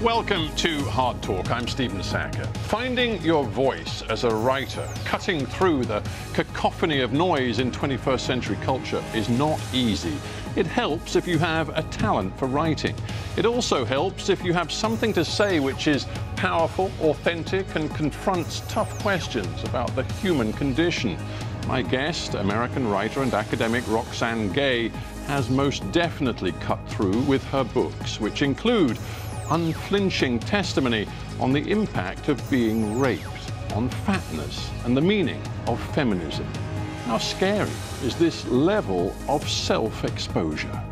Welcome to Hard Talk. I'm Stephen Sackur. Finding your voice as a writer, cutting through the cacophony of noise in 21st century culture is not easy. It helps if you have a talent for writing. It also helps if you have something to say which is powerful, authentic, and confronts tough questions about the human condition. My guest, American writer and academic Roxane Gay, has most definitely cut through with her books, which include unflinching testimony on the impact of being raped, on fatness, and the meaning of feminism. How scary is this level of self-exposure?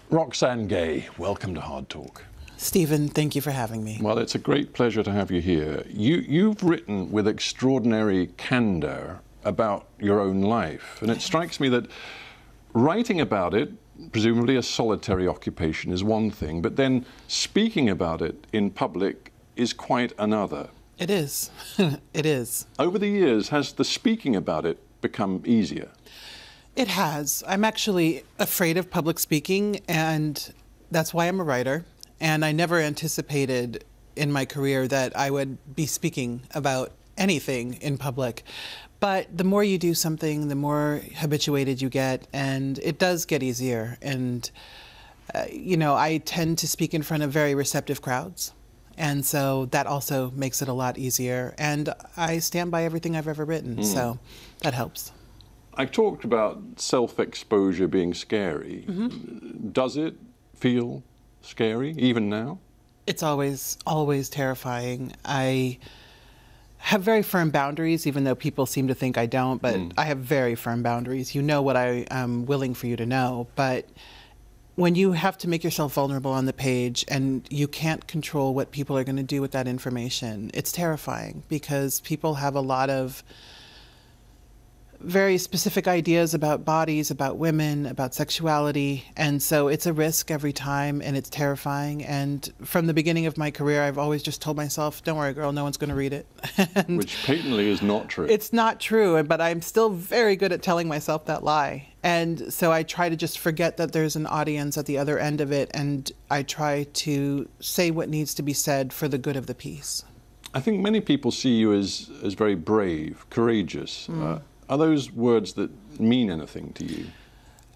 Roxane Gay, welcome to Hard Talk. Stephen, thank you for having me. Well, it's a great pleasure to have you here. You've written with extraordinary candor about your own life, and it strikes me that writing about it, presumably a solitary occupation, is one thing, but then speaking about it in public is quite another. It is. It is. Over the years, has the speaking about it become easier? It has. I'm actually afraid of public speaking, and that's why I'm a writer. And I never anticipated in my career that I would be speaking about anything in public. But the more you do something, the more habituated you get, and it does get easier. And, you know, I tend to speak in front of very receptive crowds. And so that also makes it a lot easier. And I stand by everything I've ever written, so that helps. I talked about self-exposure being scary. Mm-hmm. Does it feel scary, even now? It's always terrifying. I have very firm boundaries, even though people seem to think I don't, but I have very firm boundaries. You know what I am willing for you to know, but when you have to make yourself vulnerable on the page and you can't control what people are going to do with that information, it's terrifying because people have a lot of very specific ideas about bodies, about women, about sexuality, and so it's a risk every time, and it's terrifying. And from the beginning of my career, I've always just told myself, don't worry, girl, no one's going to read it. Which patently is not true. It's not true, but I'm still very good at telling myself that lie. And so I try to just forget that there's an audience at the other end of it, and I try to say what needs to be said for the good of the piece. I think many people see you as very brave, courageous. Are those words that mean anything to you?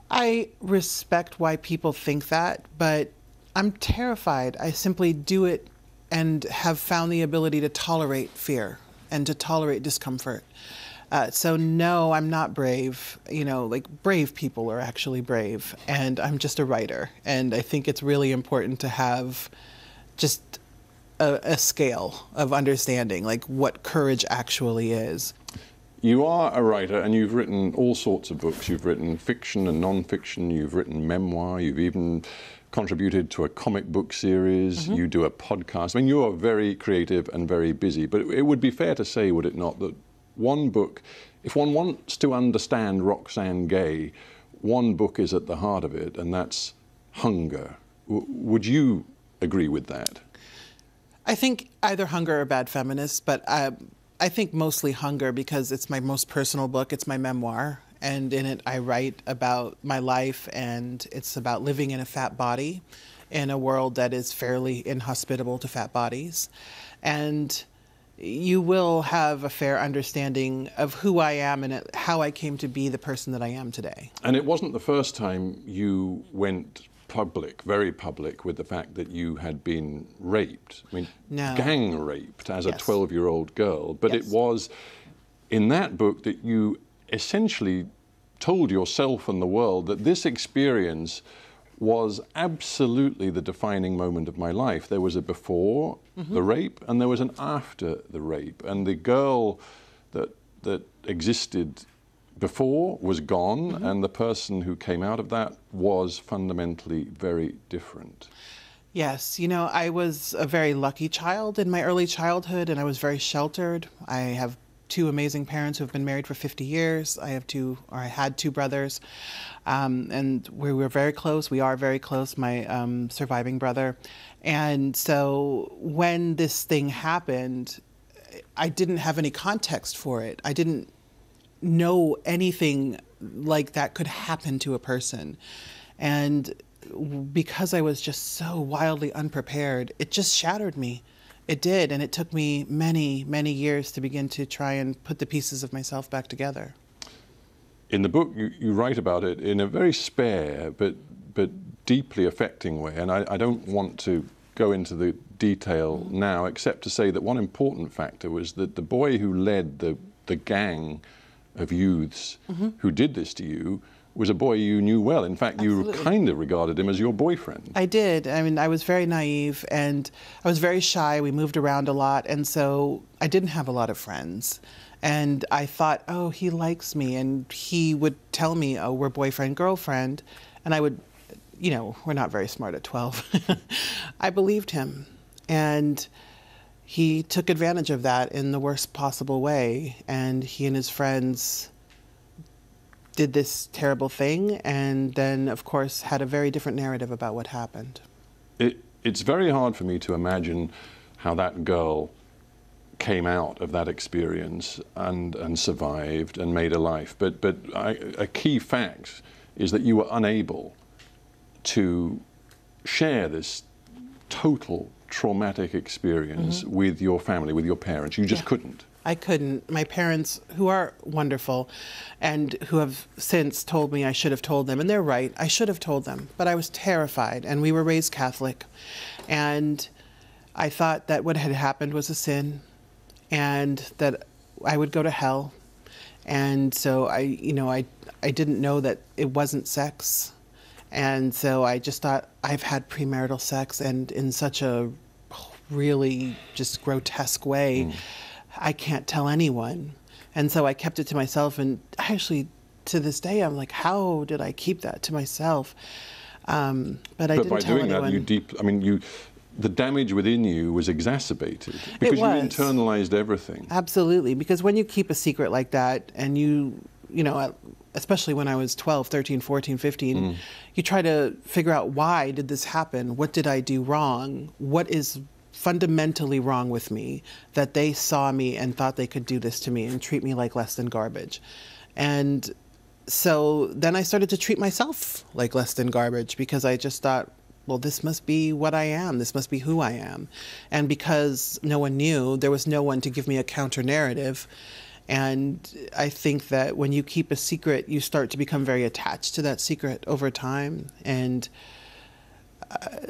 I respect why people think that, but I'm terrified. I simply do it and have found the ability to tolerate fear and to tolerate discomfort. So no, I'm not brave. You know, like brave people are actually brave, and I'm just a writer. And I think it's really important to have just a scale of understanding, like what courage actually is. You are a writer, and you've written all sorts of books. You've written fiction and non-fiction. You've written memoir. You've even contributed to a comic book series. You do a podcast. I mean, you are very creative and very busy. But it would be fair to say, would it not, that one book, if one wants to understand Roxane Gay, one book is at the heart of it, and that's Hunger. Would you agree with that? I think either Hunger or Bad Feminist, but I think mostly Hunger because it's my most personal book. It's my memoir, and in it I write about my life, and it's about living in a fat body in a world that is fairly inhospitable to fat bodies. And you will have a fair understanding of who I am and how I came to be the person that I am today. And it wasn't the first time you went public, very public, with the fact that you had been raped. I mean, no. Gang raped as Yes. a 12-year-old girl. But Yes. it was in that book that you essentially told yourself and the world that this experience was absolutely the defining moment of my life. There was a before the rape, and there was an after the rape. And the girl that existed before was gone, and the person who came out of that was fundamentally very different. Yes, you know, I was a very lucky child in my early childhood, and I was very sheltered. I have two amazing parents who have been married for 50 years. I had two brothers, and we were very close. We are very close, my surviving brother. And so when this thing happened, I didn't have any context for it. I didn't know anything like that could happen to a person. And because I was just so wildly unprepared, it just shattered me. It did, and it took me many, many years to begin to try and put the pieces of myself back together. In the book, you write about it in a very spare but deeply affecting way, and I don't want to go into the detail now, except to say that one important factor was that the boy who led the gang of youths who did this to you was a boy you knew well. In fact, Absolutely. you kind of regarded him as your boyfriend. I did. I mean, I was very naive, and I was very shy. We moved around a lot, and so I didn't have a lot of friends. And I thought, oh, he likes me, and he would tell me, oh, we're boyfriend, girlfriend, and I would, you know, we're not very smart at 12. I believed him, and he took advantage of that in the worst possible way, and he and his friends did this terrible thing, and then, of course, had a very different narrative about what happened. It's very hard for me to imagine how that girl came out of that experience and survived and made a life. But a key fact is that you were unable to share this total traumatic experience with your family, with your parents. You just couldn't. I couldn't. My parents, who are wonderful and who have since told me I should have told them, and they're right, I should have told them, but I was terrified, and we were raised Catholic, and I thought that what had happened was a sin, and that I would go to hell, and so I didn't know that it wasn't sex, and so I just thought, I've had premarital sex, and in such a really just grotesque way, I can't tell anyone. And so I kept it to myself, and actually to this day I'm like, how did I keep that to myself? But I didn't tell anyone. But by doing that, the damage within you was exacerbated because you internalized everything. Absolutely, because when you keep a secret like that, and you know, especially when I was 12, 13, 14, 15, you try to figure out, why did this happen? What did I do wrong? What is fundamentally wrong with me that they saw me and thought they could do this to me and treat me like less than garbage? And so then I started to treat myself like less than garbage, because I just thought, well, this must be what I am. This must be who I am. And because no one knew, there was no one to give me a counter narrative. And I think that when you keep a secret, you start to become very attached to that secret over time. And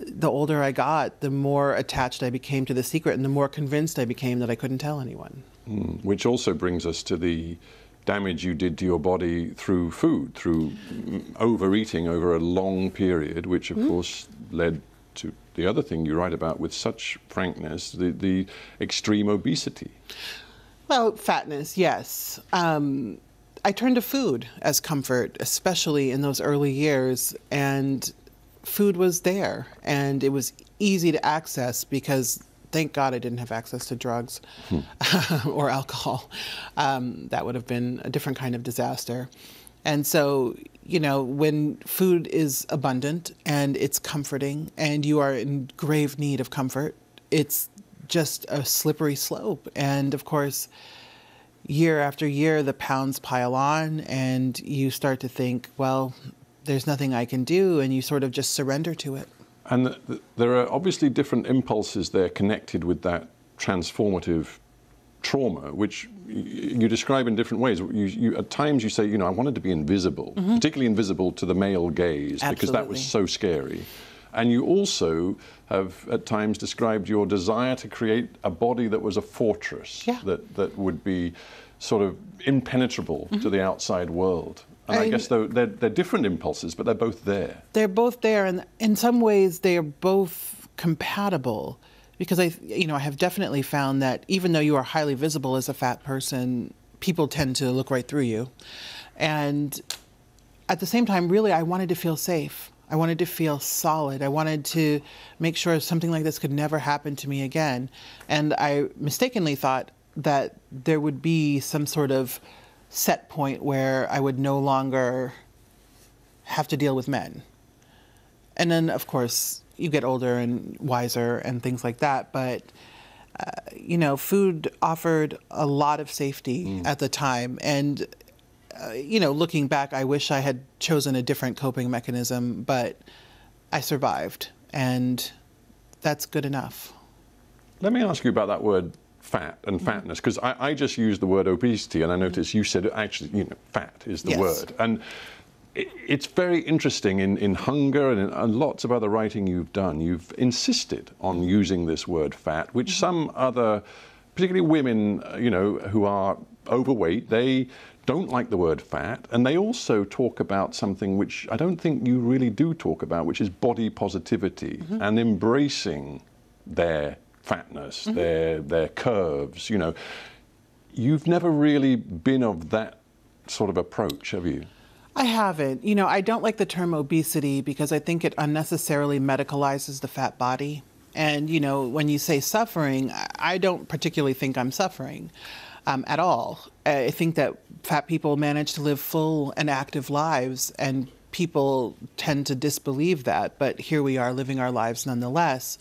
the older I got, the more attached I became to the secret, and the more convinced I became that I couldn't tell anyone. Which also brings us to the damage you did to your body through food, through overeating over a long period, which of course led to the other thing you write about with such frankness, the extreme obesity. Well, fatness, yes. I turned to food as comfort, especially in those early years, and food was there, and it was easy to access, because thank God I didn't have access to drugs or alcohol. That would have been a different kind of disaster. And so, you know, when food is abundant and it's comforting and you are in grave need of comfort, it's just a slippery slope. And of course, year after year, the pounds pile on, and you start to think, well, there's nothing I can do, and you sort of just surrender to it. And there are obviously different impulses there connected with that transformative trauma, which you describe in different ways. At times you say, you know, I wanted to be invisible, particularly invisible to the male gaze, because that was so scary. And you also have at times described your desire to create a body that was a fortress, that would be sort of impenetrable to the outside world. And I guess they're different impulses, but they're both there. They're both there, and in some ways they are both compatible, because I have definitely found that even though you are highly visible as a fat person, people tend to look right through you. And at the same time, really, I wanted to feel safe. I wanted to feel solid. I wanted to make sure something like this could never happen to me again. And I mistakenly thought that there would be some sort of set point where I would no longer have to deal with men. And then, of course, you get older and wiser and things like that. But, you know, food offered a lot of safety at the time. And, you know, looking back, I wish I had chosen a different coping mechanism, but I survived. And that's good enough. Let me ask you about that word fat and fatness, because I just used the word obesity, and I noticed you said actually, you know, fat is the word. And it's very interesting in Hunger and in lots of other writing you've done, you've insisted on using this word fat, which some other, particularly women, you know, who are overweight, they don't like the word fat, and they also talk about something which I don't think you really do talk about, which is body positivity and embracing their fatness, their curves, you know. You've never really been of that sort of approach, have you? I haven't. You know, I don't like the term obesity because I think it unnecessarily medicalizes the fat body. And, you know, when you say suffering, I don't particularly think I'm suffering at all. I think that fat people manage to live full and active lives, and people tend to disbelieve that. But here we are living our lives nonetheless.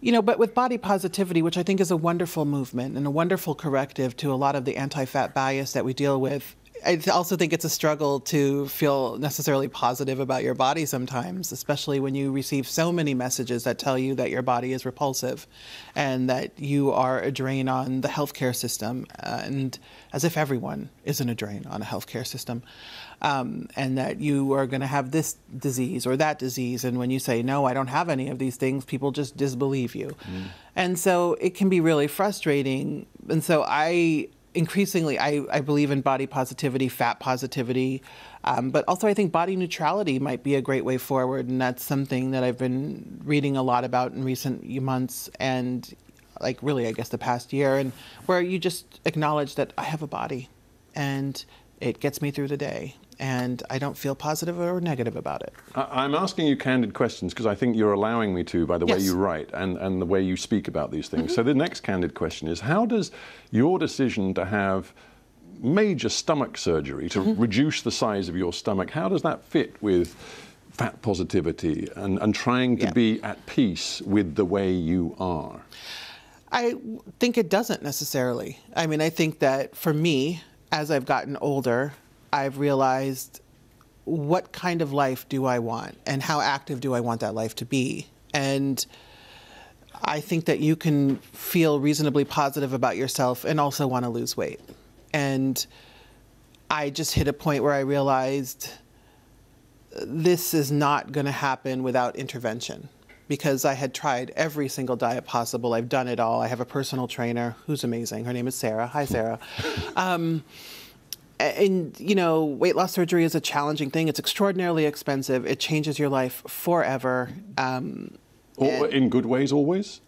You know, but with body positivity, which I think is a wonderful movement and a wonderful corrective to a lot of the anti-fat bias that we deal with, I also think it's a struggle to feel necessarily positive about your body sometimes, especially when you receive so many messages that tell you that your body is repulsive and that you are a drain on the healthcare system, and as if everyone isn't a drain on a healthcare system, and that you are going to have this disease or that disease. And when you say, no, I don't have any of these things, people just disbelieve you. And so it can be really frustrating. And so increasingly, I believe in body positivity, fat positivity, but also I think body neutrality might be a great way forward, and that's something that I've been reading a lot about in recent months and, like, really, I guess the past year, and where you just acknowledge that I have a body and it gets me through the day, and I don't feel positive or negative about it. I'm asking you candid questions because I think you're allowing me to by the way you write and the way you speak about these things. So the next candid question is, how does your decision to have major stomach surgery to reduce the size of your stomach, how does that fit with fat positivity and trying to be at peace with the way you are? I think it doesn't necessarily. I mean, I think that for me, as I've gotten older, I've realized what kind of life do I want and how active do I want that life to be. And I think that you can feel reasonably positive about yourself and also want to lose weight. And I just hit a point where I realized this is not going to happen without intervention, because I had tried every single diet possible. I've done it all. I have a personal trainer who's amazing. Her name is Sarah. Hi, Sarah. And, you know, weight loss surgery is a challenging thing. It's extraordinarily expensive. It changes your life forever. In good ways, always?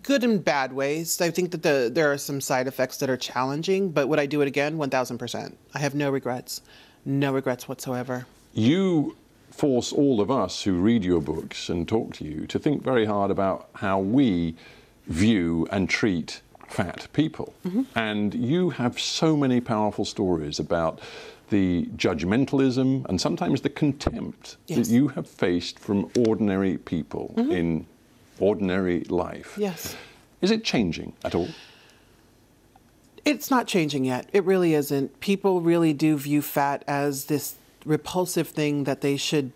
Good and bad ways. I think that there are some side effects that are challenging, but would I do it again? 1,000%. I have no regrets. No regrets whatsoever. You force all of us who read your books and talk to you to think very hard about how we view and treat fat people. And you have so many powerful stories about the judgmentalism and sometimes the contempt that you have faced from ordinary people in ordinary life. Yes. Is it changing at all? It's not changing yet. It really isn't. People really do view fat as this repulsive thing that they should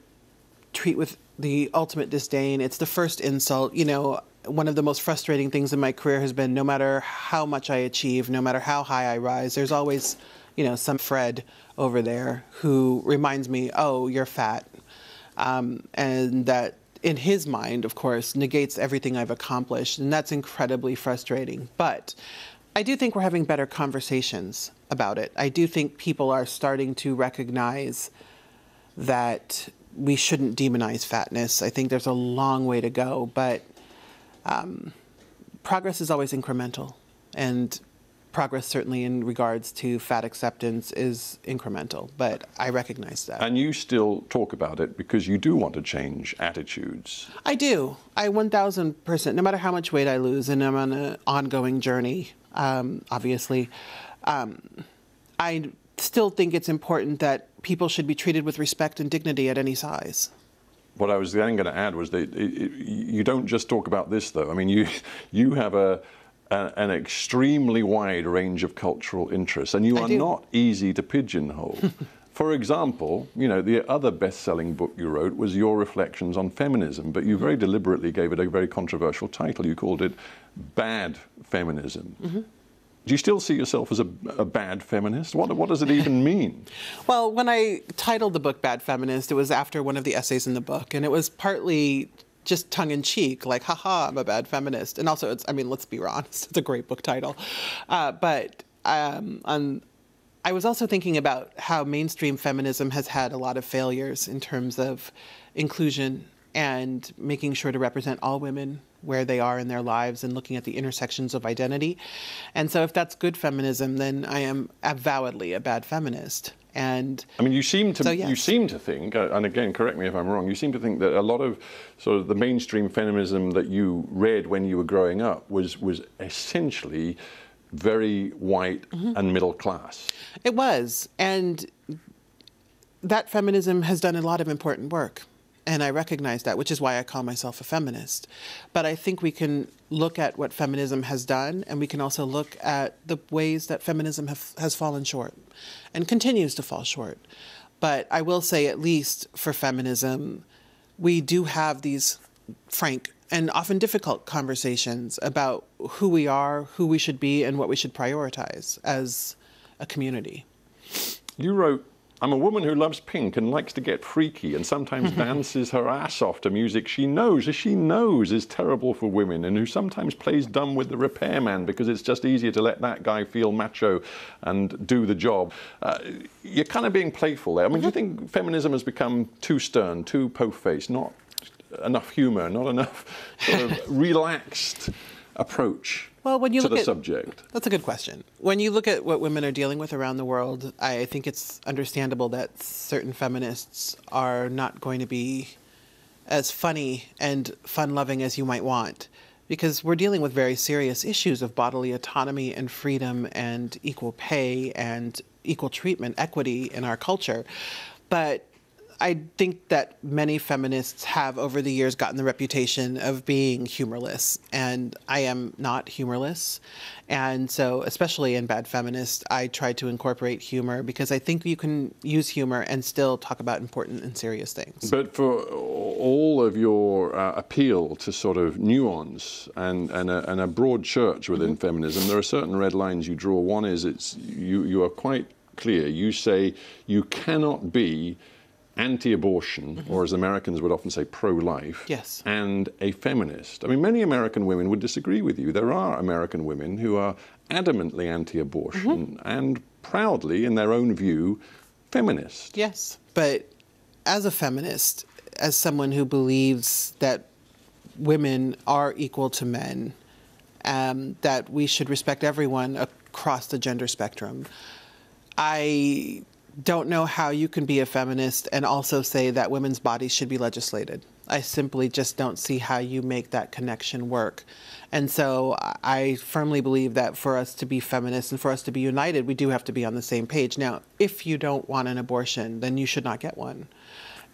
treat with the ultimate disdain. It's the first insult. You know, one of the most frustrating things in my career has been no matter how much I achieve, no matter how high I rise, there's always, you know, some Fred over there who reminds me, oh, you're fat. And that in his mind, of course, negates everything I've accomplished. And that's incredibly frustrating. But I do think we're having better conversations about it. I do think people are starting to recognize that we shouldn't demonize fatness. I think there's a long way to go, but progress is always incremental. And progress certainly in regards to fat acceptance is incremental, but I recognize that. And you still talk about it because you do want to change attitudes. I do. I 1,000%, no matter how much weight I lose, and I'm on an ongoing journey, obviously, I still think it's important that people should be treated with respect and dignity at any size. What I was then going to add was that you don't just talk about this, though. I mean, you have an extremely wide range of cultural interests, and you are not easy to pigeonhole. For example, you know, the other best-selling book you wrote was Your Reflections on Feminism, but you very deliberately gave it a very controversial title. You called it Bad Feminism. Do you still see yourself as a bad feminist? What does it even mean? Well, when I titled the book Bad Feminist, it was after one of the essays in the book, and it was partly just tongue-in-cheek, like, haha, I'm a bad feminist. And also, I mean, let's be honest, it's a great book title. But I was also thinking about how mainstream feminism has had a lot of failures in terms of inclusion and making sure to represent all women where they are in their lives and looking at the intersections of identity. And so if that's good feminism, then I am avowedly a bad feminist. And I mean, you seem to yes. you seem to think, and again, correct me if I'm wrong, you seem to think that a lot of sort of the mainstream feminism that you read when you were growing up was essentially very white and middle class. It was, and that feminism has done a lot of important work. And I recognize that, which is why I call myself a feminist. But I think we can look at what feminism has done, and we can also look at the ways that feminism has fallen short and continues to fall short. But I will say, at least for feminism, we do have these frank and often difficult conversations about who we are, who we should be, and what we should prioritize as a community. You wrote, I'm a woman who loves pink and likes to get freaky and sometimes dances her ass off to music she knows is terrible for women, and who sometimes plays dumb with the repairman because it's just easier to let that guy feel macho and do the job. You're kind of being playful there. I mean, do you think feminism has become too stern, too po-faced, not enough humor, not enough sort of relaxed approach to the subject? That's a good question. When you look at what women are dealing with around the world, I think it's understandable that certain feminists are not going to be as funny and fun-loving as you might want, because we're dealing with very serious issues of bodily autonomy and freedom and equal pay and equal treatment, equity in our culture. But I think that many feminists have over the years gotten the reputation of being humorless, and I am not humorless. And so, especially in Bad Feminist, I try to incorporate humor because I think you can use humor and still talk about important and serious things. But for all of your appeal to sort of nuance and a broad church within feminism, there are certain red lines you draw. One is you are quite clear. You say you cannot be anti-abortion, or as Americans would often say, pro-life, yes, and a feminist. I mean, many American women would disagree with you. There are American women who are adamantly anti-abortion and proudly, in their own view, feminist. Yes, but as a feminist, as someone who believes that women are equal to men, that we should respect everyone across the gender spectrum, I don't know how you can be a feminist and also say that women's bodies should be legislated. I simply just don't see how you make that connection work. And so I firmly believe that for us to be feminists and for us to be united, we do have to be on the same page. Now, if you don't want an abortion, then you should not get one.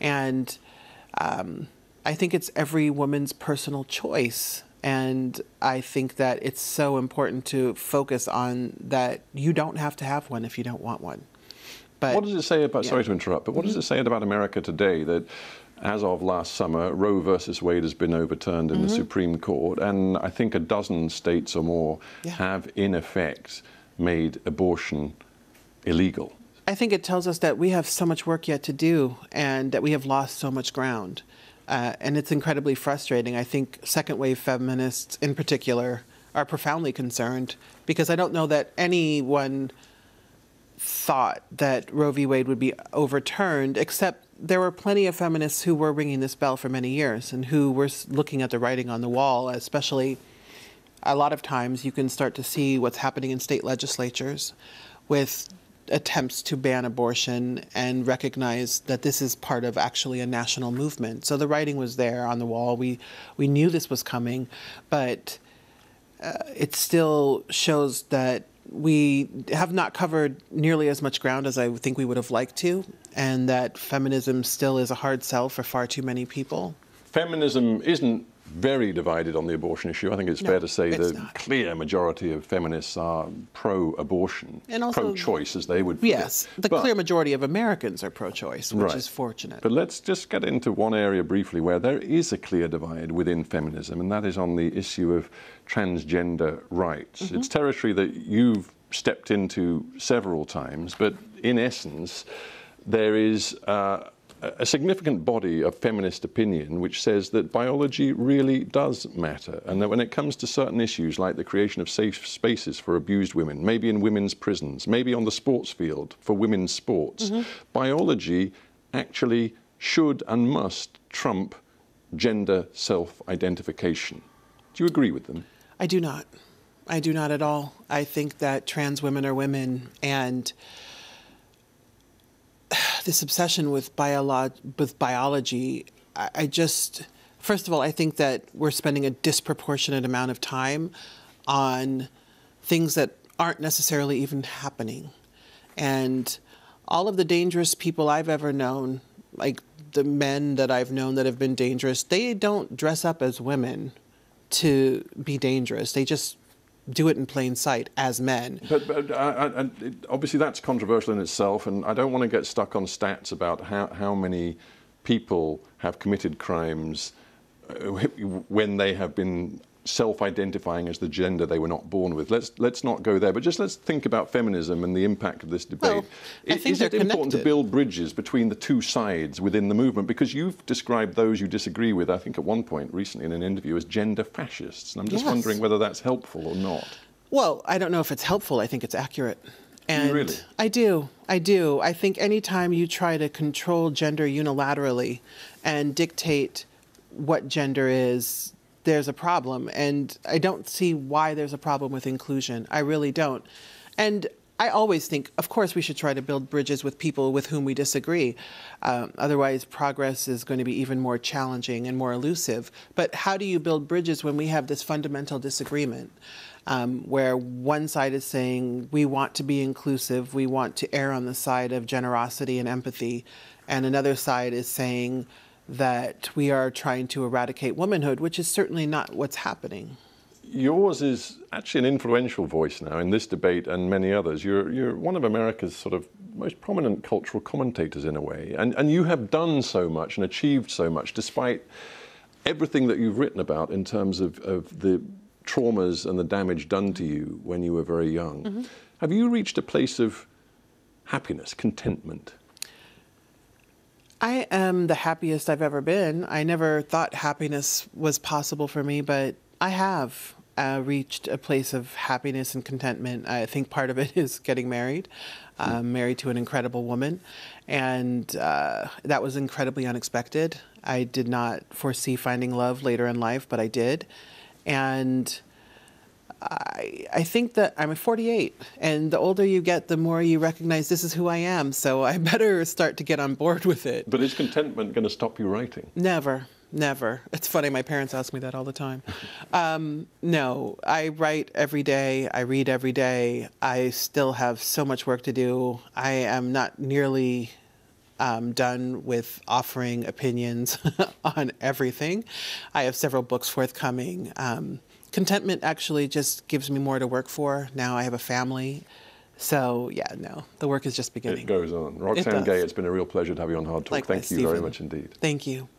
And I think it's every woman's personal choice. And I think that it's so important to focus on that you don't have to have one if you don't want one. But what does it say about, sorry to interrupt, but what does it say about America today that as of last summer, Roe versus Wade has been overturned in the Supreme Court, and I think a dozen states or more have in effect made abortion illegal? I think it tells us that we have so much work yet to do and that we have lost so much ground. And it's incredibly frustrating. I think second wave feminists in particular are profoundly concerned because I don't know that anyone thought that Roe v. Wade would be overturned, except there were plenty of feminists who were ringing this bell for many years and who were looking at the writing on the wall, especially a lot of times you can start to see what's happening in state legislatures with attempts to ban abortion and recognize that this is part of actually a national movement. So the writing was there on the wall. We knew this was coming, but it still shows that we have not covered nearly as much ground as I think we would have liked to, and that feminism still is a hard sell for far too many people. Feminism isn't very divided on the abortion issue. I think it's fair to say the clear majority of feminists are pro-abortion, and also pro-choice, as they would put it. The clear majority of Americans are pro-choice, which is fortunate. But let's just get into one area briefly where there is a clear divide within feminism, and that is on the issue of transgender rights. It's territory that you've stepped into several times, but in essence, there is a significant body of feminist opinion which says that biology really does matter, and that when it comes to certain issues like the creation of safe spaces for abused women, maybe in women's prisons, maybe on the sports field for women's sports, biology actually should and must trump gender self-identification. Do you agree with them? I do not. I do not at all. I think that trans women are women, and this obsession with biology, I just, first of all, I think that we're spending a disproportionate amount of time on things that aren't necessarily even happening. And all of the dangerous people I've ever known, like the men that I've known that have been dangerous, they don't dress up as women to be dangerous. They just do it in plain sight as men. But obviously that's controversial in itself, and I don't want to get stuck on stats about how many people have committed crimes when they have been self-identifying as the gender they were not born with. Let's not go there, but just let's think about feminism and the impact of this debate. Well, I think is it important to build bridges between the two sides within the movement? Because you've described those you disagree with, I think at one point recently in an interview, as gender fascists, and I'm just wondering whether that's helpful or not. Well, I don't know if it's helpful. I think it's accurate. And really? I do. I think anytime you try to control gender unilaterally and dictate what gender is, there's a problem, and I don't see why there's a problem with inclusion. I really don't. And I always think, of course, we should try to build bridges with people with whom we disagree. Otherwise, progress is going to be even more challenging and more elusive. But how do you build bridges when we have this fundamental disagreement, where one side is saying, we want to be inclusive, we want to err on the side of generosity and empathy, and another side is saying that we are trying to eradicate womanhood, which is certainly not what's happening. Yours is actually an influential voice now in this debate and many others. You're one of America's sort of most prominent cultural commentators in a way, and you have done so much and achieved so much despite everything that you've written about in terms of the traumas and the damage done to you when you were very young. Have you reached a place of happiness, contentment? I am the happiest I've ever been. I never thought happiness was possible for me, but I have reached a place of happiness and contentment. I think part of it is getting married. I'm married to an incredible woman, and that was incredibly unexpected. I did not foresee finding love later in life, but I did. And I think that I'm 48, and the older you get, the more you recognize this is who I am, so I better start to get on board with it. But is contentment going to stop you writing? Never, never. It's funny, my parents ask me that all the time. No, I write every day, I read every day, I still have so much work to do. I am not nearly done with offering opinions on everything. I have several books forthcoming. Contentment actually just gives me more to work for. Now I have a family. So, yeah, no, the work is just beginning. It goes on. Roxane Gay, it's been a real pleasure to have you on Hard Talk. Thank you very much indeed. Thank you.